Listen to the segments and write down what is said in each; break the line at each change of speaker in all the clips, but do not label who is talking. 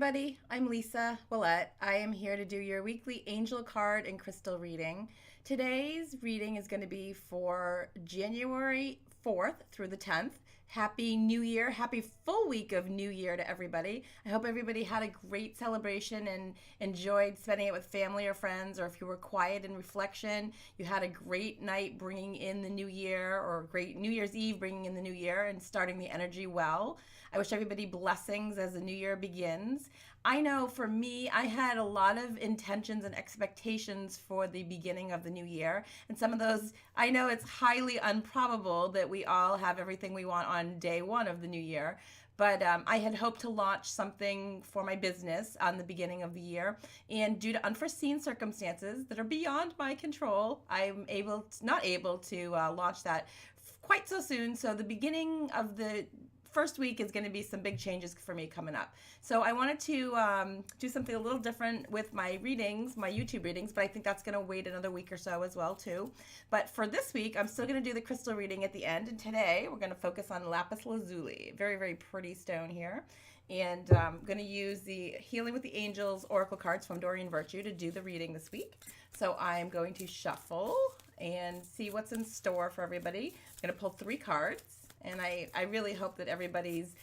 everybody. I'm Lisa Willette. I am here to do your weekly angel card and crystal reading. Today's reading is going to be for January 4th through the 10th. Happy New Year. Happy full week of New Year to everybody. I hope everybody had a great celebration and enjoyed spending it with family or friends, or if you were quiet in reflection, you had a great night bringing in the new year, or a great New Year's Eve bringing in the new year and starting the energy well. I wish everybody blessings as the new year begins. I know for me, I had a lot of intentions and expectations for the beginning of the new year. And some of those, I know it's highly improbable that we all have everything we want on day one of the new year. But I had hoped to launch something for my business on the beginning of the year. And due to unforeseen circumstances that are beyond my control, I'm not able to launch that quite so soon. So the beginning of the first week is going to be some big changes for me coming up. So I wanted to do something a little different with my readings, my YouTube readings, but I think that's going to wait another week or so as well too. But for this week, I'm still going to do the crystal reading at the end. And today we're going to focus on lapis lazuli. Very, very pretty stone here. And I'm going to use the Healing with the Angels Oracle cards from Doreen Virtue to do the reading this week. So I'm going to shuffle and see what's in store for everybody. I'm going to pull 3 cards. And I really hope that everybody's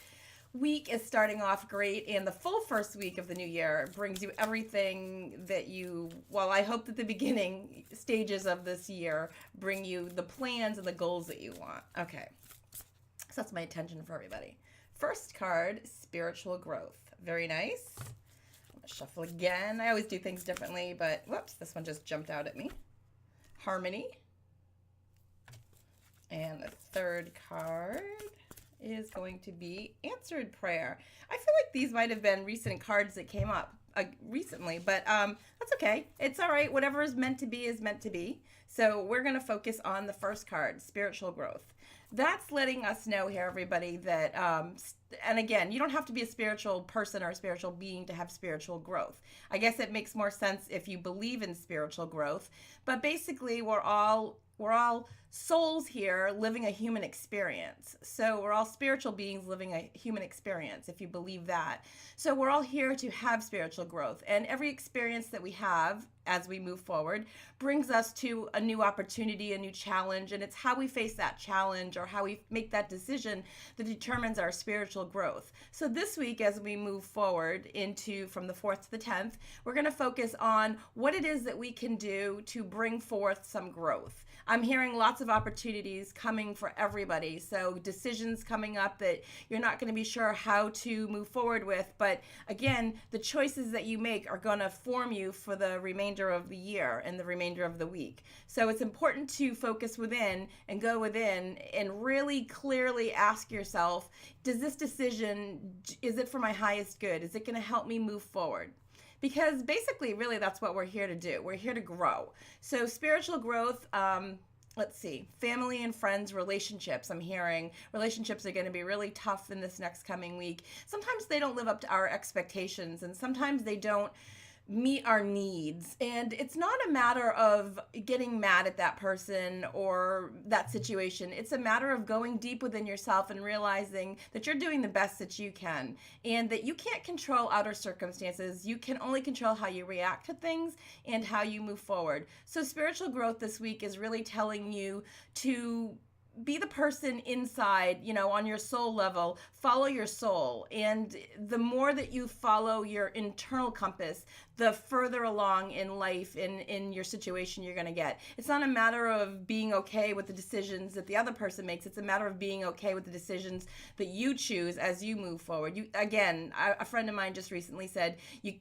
week is starting off great, and the full first week of the new year brings you everything that I hope that the beginning stages of this year bring you the plans and the goals that you want. Okay, so that's my intention for everybody. First card, spiritual growth. Very nice. I'm going to shuffle again. I always do things differently, but whoops, this one just jumped out at me. Harmony. And the third card is going to be Answered Prayer. I feel like these might have been recent cards that came up recently, but that's okay. It's all right. Whatever is meant to be is meant to be. So we're going to focus on the first card, Spiritual Growth. That's letting us know here, everybody, that, and again, you don't have to be a spiritual person or a spiritual being to have spiritual growth. I guess it makes more sense if you believe in spiritual growth, but basically we're all souls here living a human experience. So we're all spiritual beings living a human experience, if you believe that. So we're all here to have spiritual growth. And every experience that we have as we move forward brings us to a new opportunity, a new challenge. And it's how we face that challenge or how we make that decision that determines our spiritual growth. So this week, as we move forward from the 4th to the 10th, we're going to focus on what it is that we can do to bring forth some growth. I'm hearing lots of opportunities coming for everybody. So decisions coming up that you're not going to be sure how to move forward with. But again, the choices that you make are going to form you for the remainder of the year and the remainder of the week. So it's important to focus within and go within and really clearly ask yourself, does this decision, is it for my highest good? Is it going to help me move forward? Because basically, really, that's what we're here to do. We're here to grow. So spiritual growth, let's see, family and friends, relationships. I'm hearing relationships are going to be really tough in this next coming week. Sometimes they don't live up to our expectations, and sometimes they don't meet our needs. And it's not a matter of getting mad at that person or that situation. It's a matter of going deep within yourself and realizing that you're doing the best that you can and that you can't control outer circumstances. You can only control how you react to things and how you move forward. So spiritual growth this week is really telling you to be the person inside, on your soul level, follow your soul. And the more that you follow your internal compass, the further along in life, in your situation you're going to get. It's not a matter of being okay with the decisions that the other person makes. It's a matter of being okay with the decisions that you choose as you move forward. A friend of mine just recently said, you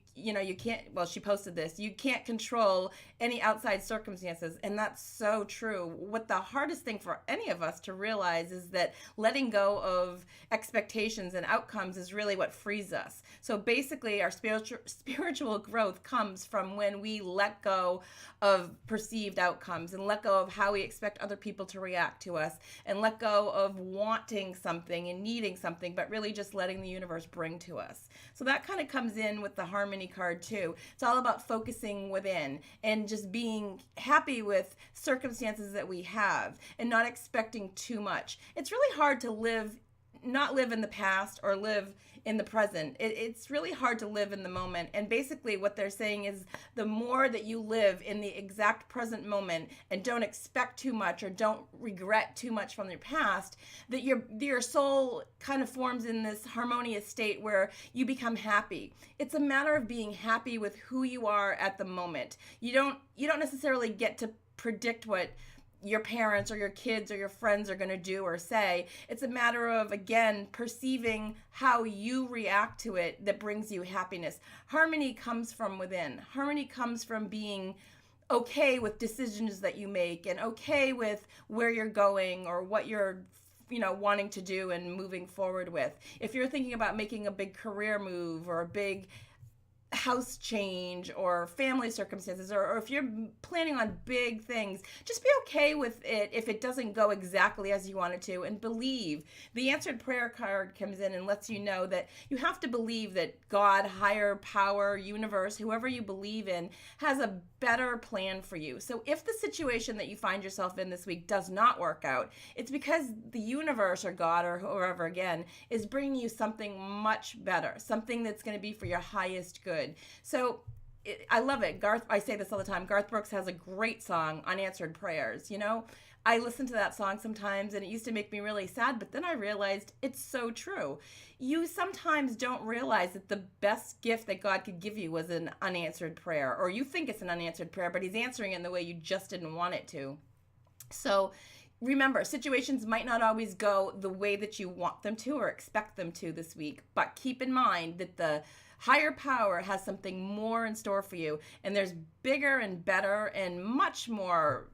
can't, well, she posted this, you can't control any outside circumstances. And that's so true. What the hardest thing for any of us to realize is that letting go of expectations and outcomes is really what frees us. So basically our spiritual growth comes from when we let go of perceived outcomes and let go of how we expect other people to react to us and let go of wanting something and needing something, but really just letting the universe bring to us. So that kind of comes in with the Harmony card too. It's all about focusing within and just being happy with circumstances that we have and not expecting too much. It's really hard to not live in the past or live in the present. It's really hard to live in the moment. And basically what they're saying is the more that you live in the exact present moment and don't expect too much or don't regret too much from your past, that your soul kind of forms in this harmonious state where you become happy. It's a matter of being happy with who you are at the moment. You don't necessarily get to predict what your parents or your kids or your friends are going to do or say. It's a matter of, again, perceiving how you react to it that brings you happiness. Harmony comes from within. Harmony comes from being okay with decisions that you make and okay with where you're going or what you're wanting to do and moving forward with. If you're thinking about making a big career move or a big house change or family circumstances, or if you're planning on big things, just be okay with it if it doesn't go exactly as you want it to, and believe. The answered prayer card comes in and lets you know that you have to believe that God, higher power, universe, whoever you believe in, has a better plan for you. So if the situation that you find yourself in this week does not work out, it's because the universe or God or whoever, again, is bringing you something much better, something that's going to be for your highest good. So I love it. I say this all the time. Garth Brooks has a great song, Unanswered Prayers. I listen to that song sometimes and it used to make me really sad, but then I realized it's so true. You sometimes don't realize that the best gift that God could give you was an unanswered prayer, or you think it's an unanswered prayer, but he's answering it in the way you just didn't want it to. So remember, situations might not always go the way that you want them to or expect them to this week, but keep in mind that the higher power has something more in store for you, and there's bigger and better and much more,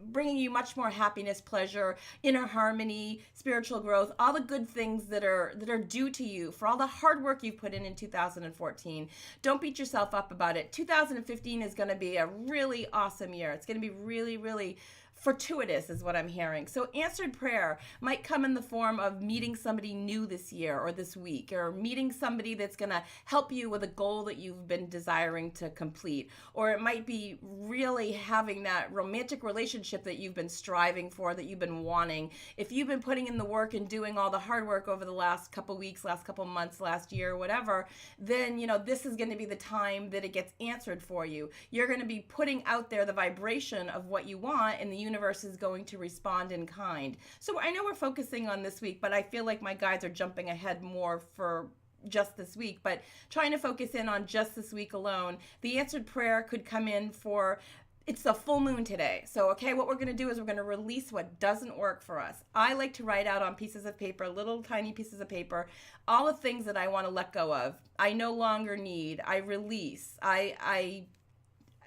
bringing you much more happiness, pleasure, inner harmony, spiritual growth, all the good things that are due to you for all the hard work you've put in 2014. Don't beat yourself up about it. 2015 is going to be a really awesome year. It's going to be really, really fortuitous is what I'm hearing. So answered prayer might come in the form of meeting somebody new this year or this week, or meeting somebody that's going to help you with a goal that you've been desiring to complete. Or it might be really having that romantic relationship that you've been striving for, that you've been wanting. If you've been putting in the work and doing all the hard work over the last couple weeks, last couple months, last year, whatever, then this is going to be the time that it gets answered for you. You're going to be putting out there the vibration of what you want, and the universe is going to respond in kind. So I know we're focusing on this week, but I feel like my guides are jumping ahead more for just this week, but trying to focus in on just this week alone. The answered prayer could come in for, it's the full moon today. So, okay, what we're going to do is we're going to release what doesn't work for us. I like to write out on pieces of paper, little tiny pieces of paper, all the things that I want to let go of. I no longer need, I release, I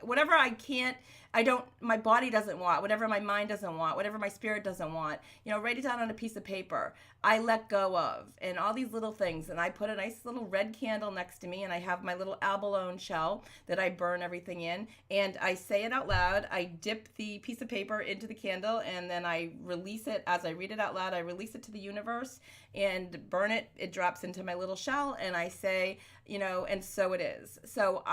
whatever I can't, my body doesn't want, whatever my mind doesn't want, whatever my spirit doesn't want, write it down on a piece of paper. I let go of, and all these little things. And I put a nice little red candle next to me, and I have my little abalone shell that I burn everything in. And I say it out loud. I dip the piece of paper into the candle, and then I release it. As I read it out loud, I release it to the universe and burn it. It drops into my little shell, and I say, and so it is. So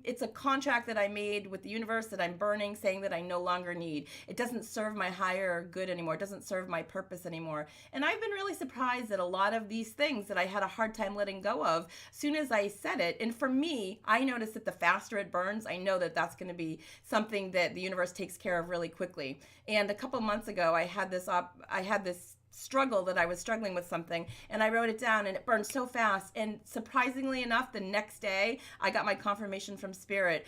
it's a contract that I made with the universe that I'm burning, saying that I no longer need. It doesn't serve my higher good anymore. It doesn't serve my purpose anymore. And I've been really surprised that a lot of these things that I had a hard time letting go of, soon as I said it, and for me, I noticed that the faster it burns, I know that that's going to be something that the universe takes care of really quickly. And a couple months ago, I had this struggle that I was struggling with something, and I wrote it down, and it burned so fast. And surprisingly enough, the next day I got my confirmation from spirit.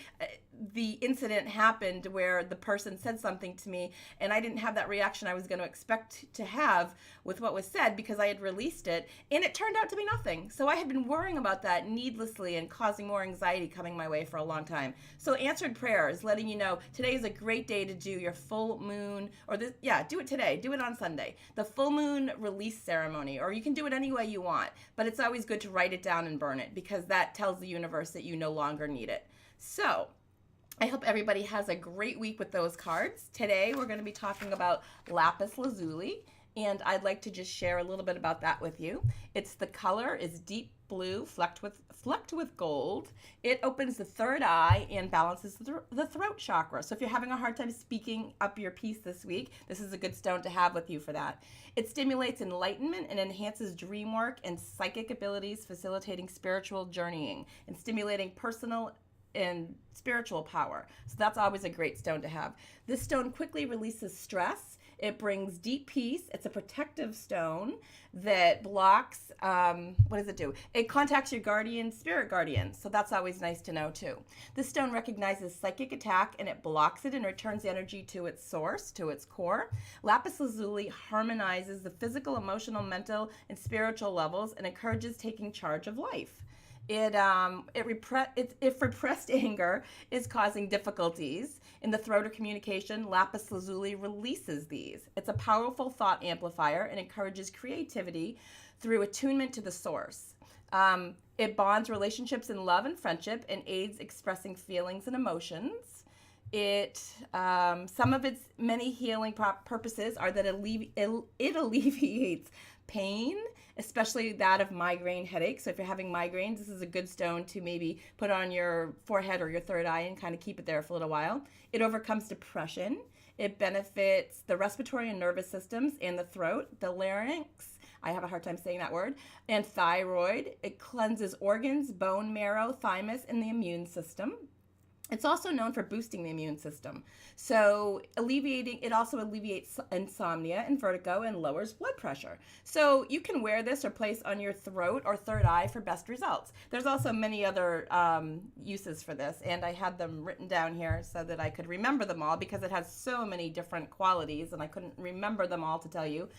The incident happened where the person said something to me, and I didn't have that reaction I was going to expect to have with what was said because I had released it, and it turned out to be nothing. So I had been worrying about that needlessly and causing more anxiety coming my way for a long time. So answered prayer is letting you know today is a great day to do your full moon, or do it today. Do it on Sunday. The full moon release ceremony, or you can do it any way you want, but it's always good to write it down and burn it because that tells the universe that you no longer need it. So I hope everybody has a great week with those cards. Today we're going to be talking about lapis lazuli, and I'd like to just share a little bit about that with you. The color is deep blue flecked with gold. It opens the third eye and balances the throat chakra. So if you're having a hard time speaking up your piece this week, this is a good stone to have with you for that. It stimulates enlightenment and enhances dream work and psychic abilities, facilitating spiritual journeying and stimulating personal and spiritual power. So that's always a great stone to have. This stone quickly releases stress. It brings deep peace. It's a protective stone that blocks, what does it do? It contacts your spirit guardian. So that's always nice to know too. This stone recognizes psychic attack and it blocks it and returns energy to its source, to its core. Lapis lazuli harmonizes the physical, emotional, mental, and spiritual levels and encourages taking charge of life. If repressed anger is causing difficulties in the throat or communication, lapis lazuli releases these. It's a powerful thought amplifier and encourages creativity through attunement to the source. It bonds relationships in love and friendship and aids expressing feelings and emotions. Some of its many healing purposes are that it alleviates pain, especially that of migraine headaches. So if you're having migraines, this is a good stone to maybe put on your forehead or your third eye and kind of keep it there for a little while. It overcomes depression. It benefits the respiratory and nervous systems and the throat, the larynx. I have a hard time saying that word. And thyroid. It cleanses organs, bone marrow, thymus, and the immune system. It's also known for boosting the immune system. So it also alleviates insomnia and vertigo and lowers blood pressure. So you can wear this or place on your throat or third eye for best results. There's also many other uses for this, and I had them written down here so that I could remember them all because it has so many different qualities and I couldn't remember them all to tell you.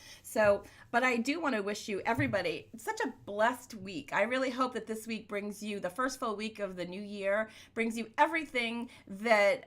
But I do want to wish you, everybody, such a blessed week. I really hope that this week brings you, the first full week of the new year, brings you everything that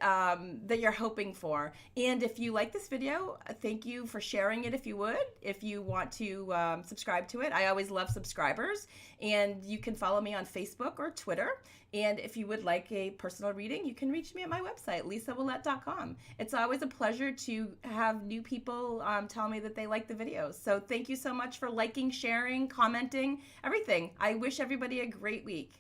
you're hoping for. And if you like this video, thank you for sharing it if you would. If you want to subscribe to it, I always love subscribers. And you can follow me on Facebook or Twitter. And if you would like a personal reading, you can reach me at my website, lisawillette.com. It's always a pleasure to have new people tell me that they like the videos. So thank you so much for liking, sharing, commenting, everything. I wish everybody a great week.